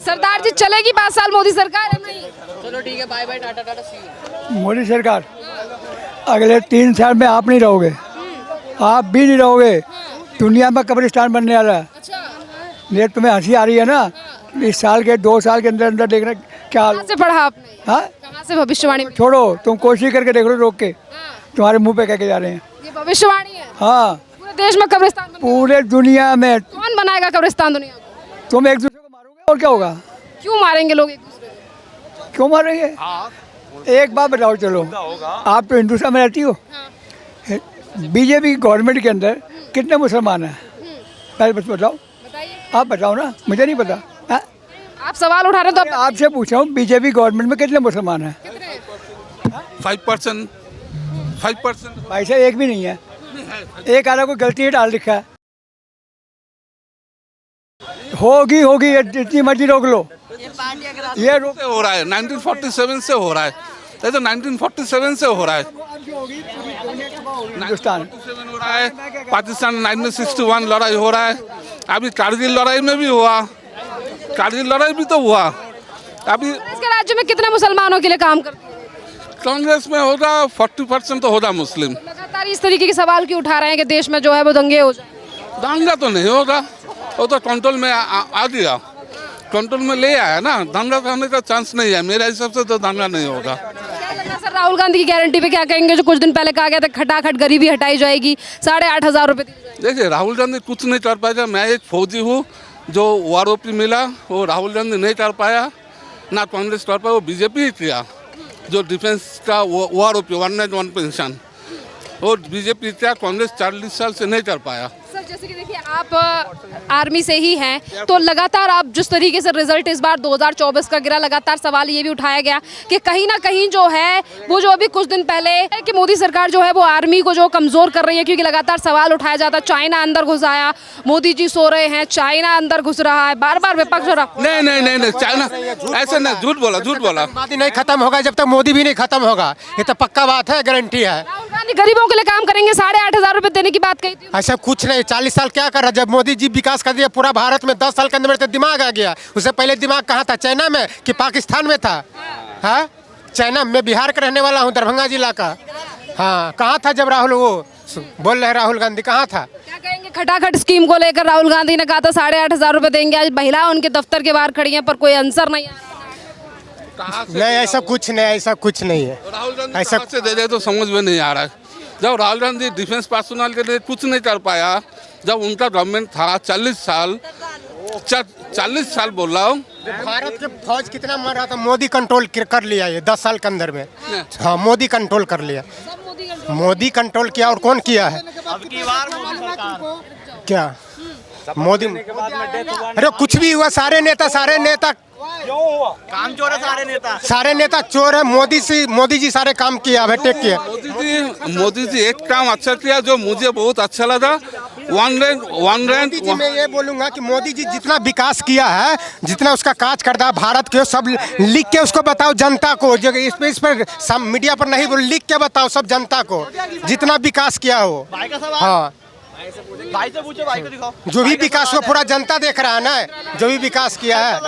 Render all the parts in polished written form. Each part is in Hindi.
सरदार जी चलेगी 5 साल मोदी सरकार है नहीं? चलो ठीक है, bye bye, tata tata, see you. Modi सरकार अगले 3 साल में आप नहीं रहोगे, आप भी नहीं रहोगे। दुनिया में कब्रिस्तान बनने वाला है। अच्छा, ये तुम्हें हंसी आ रही है ना, इस साल के 2 साल के अंदर अंदर देखना क्या हाल कहाँ से पढ़ा आपने? हाँ कहाँ से भविष्यवाणी में? छोड़ो, तुम कोशिश करके देख लो, रोक के हाँ, तुम्हारे मुंह पे कह के जा रहे हैं। ये भविष्यवाणी है। हाँ, पूरे देश में कब्रिस्तान बनेगा। पूरे दुनिया में कौन बनाएगा कब्रिस्तान दुनिया को? तुम एक दूसरे को मारोगे और क्या होगा? क्यों मारेंगे लोग एक दूसरे को? क्यों मारेंगे? एक बात बताओ, चलो आप तो हिंदुस्तान में रहती हो, बीजेपी गवर्नमेंट के अंदर कितने मुसलमान हैं? पहले बस बताओ, बताइए, आप बताओ ना, मुझे नहीं पता। हाँ? आप सवाल उठा रहे हैं तो मैं आपसे पूछ रहा हूँ, बीजेपी गवर्नमेंट में कितने मुसलमान हैं? 5%, 5%। भाई साहब एक भी नहीं है, एक आधा को गलती है डाल रखा है। होगी होगी, ये जितनी मर्जी रोक लो, ये रोक। से हो रहा है, 1947 से हो रहा है, ये तो 1947 से हो रहा है। हिंदुस्तान 1947 हो रहा है, पाकिस्तान 1961 लड़ाई हो रहा है, अभी कारगिल लड़ाई में भी हुआ, कारगिल लड़ाई भी तो हुआ। अभी इसके राज्य में कितने मुसलमानों के लिए काम करते हैं? कांग्रेस में होगा 40% तो होगा मुस्लिम। लगातार इस तरीके के सवाल क्यों उठा रहे हैं कि देश में जो है वो दंगे हो जाए? दंगा तो नहीं होगा, वो तो कंट्रोल में आ गया, कंट्रोल में ले आया ना, दंगा होने का चांस नहीं है, मेरे हिसाब से तो दंगा नहीं होगा। क्या लगता है सर, राहुल गांधी की गारंटी पे क्या कहेंगे? जो कुछ दिन पहले कहा गया था खटाखट गरीबी हटाई जाएगी, 8,500 रुपए दिए जाएंगे। देखिए, राहुल गांधी कुछ नहीं कर पाएगा। मैं एक फौजी हूँ, जो आरोपी मिला वो राहुल गांधी नहीं कर पाया, ना कांग्रेस कर पाया, वो बीजेपी ही किया। जो डिफेंस का वो आरोपी 191 पेंशन, वो बीजेपी किया, कांग्रेस 40 साल से नहीं कर पाया। सर जैसे कि देखिए, आप आर्मी से ही हैं, तो लगातार आप जिस तरीके से रिजल्ट इस बार 2024 का गिरा, लगातार सवाल ये भी उठाया गया कि कहीं ना कहीं जो है वो जो अभी कुछ दिन पहले है कि मोदी सरकार जो है वो आर्मी को जो कमज़ोर कर रही है, क्योंकि लगातार सवाल उठाया जाता है चाइना अंदर घुस आया, मोदी जी सो रहे हैं, चाइना अंदर घुस रहा है, बार बार विपक्ष हो रहा। नहीं नहीं नहीं नहीं, चाइना ऐसे नहीं, झूठ बोला, झूठ बोला। बात ही नहीं खत्म होगा जब तक मोदी भी नहीं खत्म होगा, ये तो पक्का बात है, गारंटी है। राहुल गांधी गरीबों के लिए काम करेंगे, 8,500 रुपए देने की बात कही थी। ऐसा कुछ नहीं, 40 साल क्या कर रहा, जब मोदी जी विकास कर दिया पूरा भारत में, 10 साल के अंदर में तो दिमाग आ गया। उससे पहले दिमाग कहाँ था? चाइना में कि पाकिस्तान में था? हाँ, चाइना में। बिहार का रहने वाला हूँ, दरभंगा जिला का। हाँ, कहाँ था जब राहुल वो बोल रहे, राहुल गांधी कहाँ था? क्या कहेंगे खटाखट स्कीम को लेकर? राहुल गांधी ने कहा था 8,500 रुपए देंगे, आज महिला उनके दफ्तर के बाहर खड़ी हैं पर कोई आंसर नहीं आ रहा। नहीं, ऐसा कुछ नहीं, ऐसा कुछ नहीं है। राहुल गांधी ऐसा कहाँ से दे दे तो समझ में नहीं आ रहा है। जब राहुल गांधी डिफेंस पर्सनल के लिए कुछ नहीं कर पाया, जब उनका गवर्नमेंट था 40 साल बोल रहा हूँ, भारत के फौज कितना मर रहा था, मोदी कंट्रोल कर लिया ये 10 साल के अंदर में। हाँ, मोदी कंट्रोल कर लिया, मोदी कंट्रोल किया। और कौन किया है? क्या मोदी? अरे कुछ भी हुआ, सारे नेता काम चोर है, सारे नेता चोर है। मोदी जी सारे काम किया, टेक किया। मोदी जी एक काम अच्छा किया जो मुझे बहुत अच्छा लगा, वन रैंक। जी, मैं ये बोलूंगा कि मोदी जी जितना विकास किया है, जितना उसका काज करता है भारत के, सब लिख के उसको बताओ जनता को। जो इस पर मीडिया पर नहीं बोल, लिख के बताओ सब जनता को जितना विकास किया हो। हाँ, भाई से पूछो, भाई को दिखाओ। जो भी विकास हुआ पूरा जनता देख रहा है ना, जो भी विकास किया है।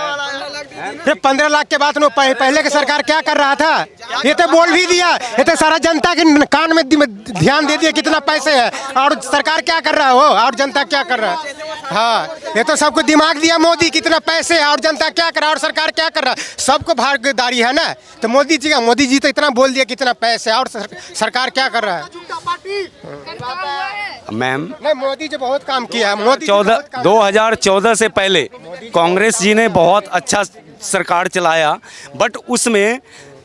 फिर 15 लाख के बाद पहले की सरकार क्या कर रहा था? ये तो बोल भी दिया, ये तो सारा जनता के कान में ध्यान दे दिया कितना पैसे है, और सरकार क्या कर रहा है वो, और जनता क्या कर रहा है। हाँ, ये तो सबको दिमाग दिया मोदी, कितना पैसे है और जनता क्या कर रहा है और सरकार क्या कर रहा है, सबको भागीदारी है ना। तो मोदी जी तो इतना बोल दिया कितना पैसे है और सरकार क्या कर रहा है। मैम, नहीं, मोदी जी बहुत काम किया है। मोदी 2014 से पहले कांग्रेस जी ने बहुत अच्छा सरकार चलाया, बट उसमें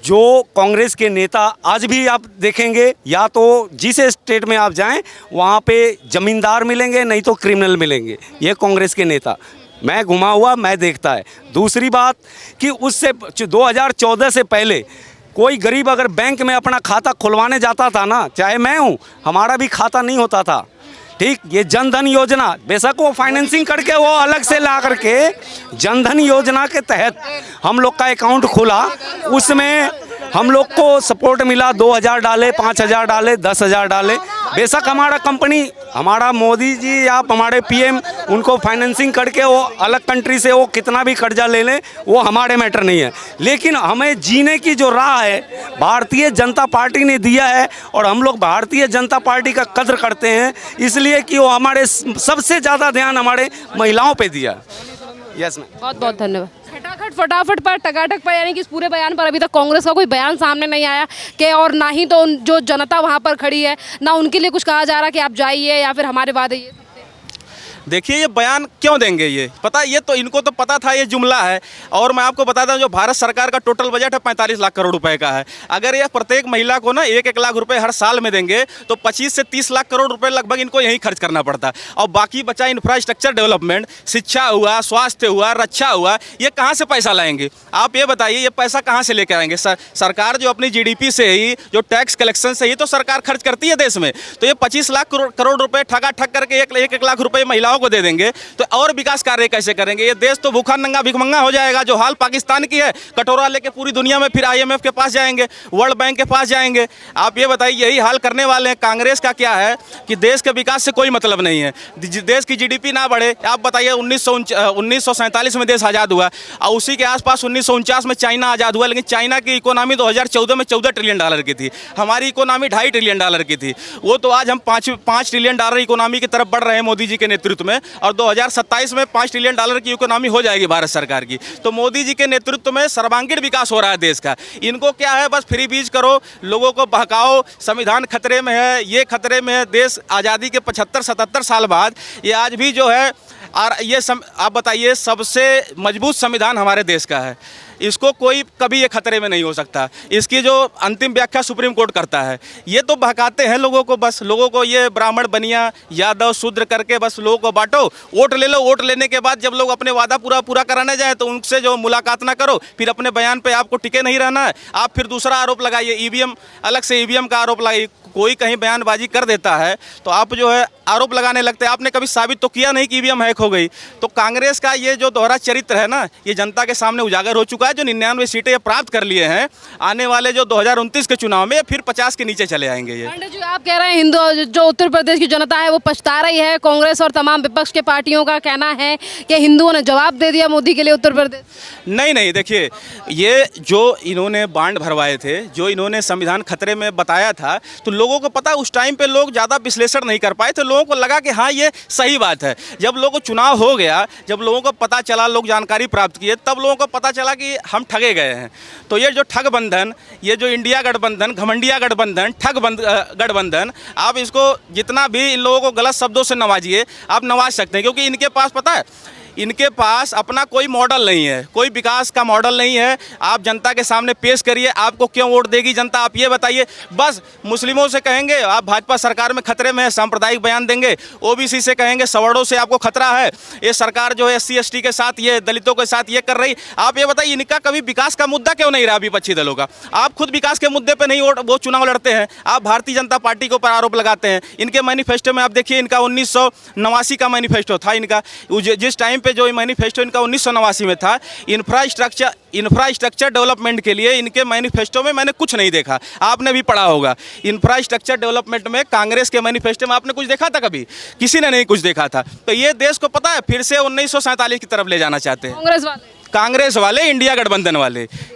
जो कांग्रेस के नेता आज भी आप देखेंगे, या तो जिस स्टेट में आप जाएं वहाँ पे जमींदार मिलेंगे, नहीं तो क्रिमिनल मिलेंगे। ये कांग्रेस के नेता, मैं घुमा हुआ, मैं देखता है। दूसरी बात कि उससे 2014 से पहले कोई गरीब अगर बैंक में अपना खाता खुलवाने जाता था ना, चाहे मैं हूँ, हमारा भी खाता नहीं होता था। ठीक, ये जनधन योजना, बेशक वो फाइनेंसिंग करके वो अलग से ला करके जनधन योजना के तहत हम लोग का अकाउंट खुला, उसमें हम लोग को सपोर्ट मिला, 2000 डाले, 5000 डाले, 10,000 डाले। बेशक हमारा कंपनी, हमारा मोदी जी या हमारे पीएम उनको फाइनेंसिंग करके वो अलग कंट्री से वो कितना भी कर्जा ले लें, वो हमारे मैटर नहीं है। लेकिन हमें जीने की जो राह है भारतीय जनता पार्टी ने दिया है, और हम लोग भारतीय जनता पार्टी का कद्र करते हैं, इसलिए कि वो हमारे सबसे ज़्यादा ध्यान हमारे महिलाओं पे दिया। यस मैम, बहुत बहुत धन्यवाद। खटाखट फटाफट पर टकाटक पर, यानी कि इस पूरे बयान पर अभी तक कांग्रेस का कोई बयान सामने नहीं आया कि, और ना ही तो जो जनता वहां पर खड़ी है, ना उनके लिए कुछ कहा जा रहा कि आप जाइए या फिर हमारे वादे ये। देखिए ये बयान क्यों देंगे, ये पता, ये तो इनको तो पता था ये जुमला है। और मैं आपको बताता हूँ जो भारत सरकार का टोटल बजट है 45 लाख करोड़ रुपए का है। अगर ये प्रत्येक महिला को ना 1-1 लाख रुपए हर साल में देंगे तो 25 से 30 लाख करोड़ रुपए लगभग इनको यहीं खर्च करना पड़ता है। और बाकी बचा इंफ्रास्ट्रक्चर डेवलपमेंट, शिक्षा हुआ, स्वास्थ्य हुआ, रक्षा हुआ, ये कहाँ से पैसा लाएंगे आप ये बताइए, ये पैसा कहाँ से लेकर आएंगे? सरकार जो अपनी GDP से ही, जो टैक्स कलेक्शन से ही तो सरकार खर्च करती है देश में। तो ये 25 लाख करोड़ रुपए ठगा ठग करके 1-1 लाख रुपए महिलाओं को दे देंगे तो और विकास कार्य कैसे करेंगे? ये देश तो भूखा नंगा भिखमंगा हो जाएगा। जो हाल पाकिस्तान की है, कटोरा लेके पूरी दुनिया में फिर IMF के पास जाएंगे, वर्ल्ड बैंक के पास जाएंगे। आप ये बताइए, यही हाल करने वाले हैं। कांग्रेस का क्या है कि देश के विकास से कोई मतलब नहीं है, देश की GDP ना बढ़े। आप बताइए 1947 में देश आज़ाद हुआ और उसी के आसपास 1949 में चाइना आज़ाद हुआ, लेकिन चाइना की इकोनॉमी 2014 में $14 ट्रिलियन की थी, हमारी इकोनॉमी $2.5 ट्रिलियन की थी। वो तो आज हम 5 ट्रिलियन डॉलर इकोनॉमी की तरफ बढ़ रहे हैं मोदी जी के नेतृत्व में, और 2027 में $5 ट्रिलियन की इकोनॉमी हो जाएगी भारत सरकार की। तो मोदी जी के नेतृत्व में सर्वांगीण विकास हो रहा है देश का। इनको क्या है, बस फ्री बीज करो, लोगों को बहकाओ, संविधान खतरे में है, ये खतरे में है। देश आज़ादी के 75-77 साल बाद ये आज भी जो है, और ये आप बताइए सबसे मजबूत संविधान हमारे देश का है, इसको कोई कभी ये खतरे में नहीं हो सकता। इसकी जो अंतिम व्याख्या सुप्रीम कोर्ट करता है, ये तो बहकाते हैं लोगों को, बस लोगों को ये ब्राह्मण बनिया यादव शूद्र करके बस लोगों को बांटो, वोट ले लो। वोट लेने के बाद जब लोग अपने वादा पूरा कराने जाए तो उनसे जो मुलाकात ना करो, फिर अपने बयान पे आपको टिके नहीं रहना है। आप फिर दूसरा आरोप लगाइए, EVM अलग से EVM का आरोप लगाइए। कोई कहीं बयानबाजी कर देता है तो आप जो है आरोप लगाने लगते हैं। आपने कभी साबित तो किया नहीं कि EVM हैक हो गई। तो कांग्रेस का ये जो दोहरा चरित्र है ना, ये जनता के सामने उजागर हो चुका है। जो 99 सीटें ये प्राप्त कर लिए हैं, आने वाले जो 2029 के चुनाव में फिर 50 के नीचे चले आएंगे। ये पांडे जी, आप कह रहे हैं हिंदू जो उत्तर प्रदेश की जनता है वो पछता रही है। कांग्रेस और तमाम विपक्ष के पार्टियों का कहना है कि हिंदुओं ने जवाब दे दिया मोदी के लिए उत्तर प्रदेश। नहीं, देखिए ये जो इन्होंने बांड भरवाए थे, जो इन्होंने संविधान खतरे में बताया था, तो लोगों को पता है उस टाइम पे लोग ज़्यादा विश्लेषण नहीं कर पाए थे। लोगों को लगा कि हाँ ये सही बात है। जब लोगों को चुनाव हो गया, जब लोगों को पता चला, लोग जानकारी प्राप्त किए, तब लोगों को पता चला कि हम ठगे गए हैं। तो ये जो ठगबंधन, ये जो इंडिया गठबंधन, घमंडिया गठबंधन, गठबंधन, आप इसको जितना भी इन लोगों को गलत शब्दों से नवाजिए, आप नवाज सकते हैं। क्योंकि इनके पास पता है, इनके पास अपना कोई मॉडल नहीं है, कोई विकास का मॉडल नहीं है। आप जनता के सामने पेश करिए, आपको क्यों वोट देगी जनता, आप ये बताइए। बस मुस्लिमों से कहेंगे आप भाजपा सरकार में खतरे में है, सांप्रदायिक बयान देंगे। OBC से कहेंगे सवर्णों से आपको खतरा है, ये सरकार जो है SC ST के साथ, ये दलितों के साथ ये कर रही। आप ये बताइए, इनका कभी विकास का मुद्दा क्यों नहीं रहा विपक्षी दलों का? आप खुद विकास के मुद्दे पर नहीं वो चुनाव लड़ते हैं, आप भारतीय जनता पार्टी के ऊपर आरोप लगाते हैं। इनके मैनिफेस्टो में आप देखिए, इनका 1989 का मैनिफेस्टो था। इनका जिस टाइम पे जो मैनिफेस्टो इनका 1989 में था, इंफ्रास्ट्रक्चर डेवलपमेंट के लिए इनके मैनिफेस्टो में मैंने कुछ नहीं देखा। आपने भी पढ़ा होगा, इंफ्रास्ट्रक्चर डेवलपमेंट में कांग्रेस के मैनिफेस्टो में आपने कुछ देखा था? कभी किसी ने नहीं कुछ देखा था। तो ये देश को पता है फिर से 1947 की तरफ ले जाना चाहते हैं कांग्रेस वाले इंडिया गठबंधन वाले।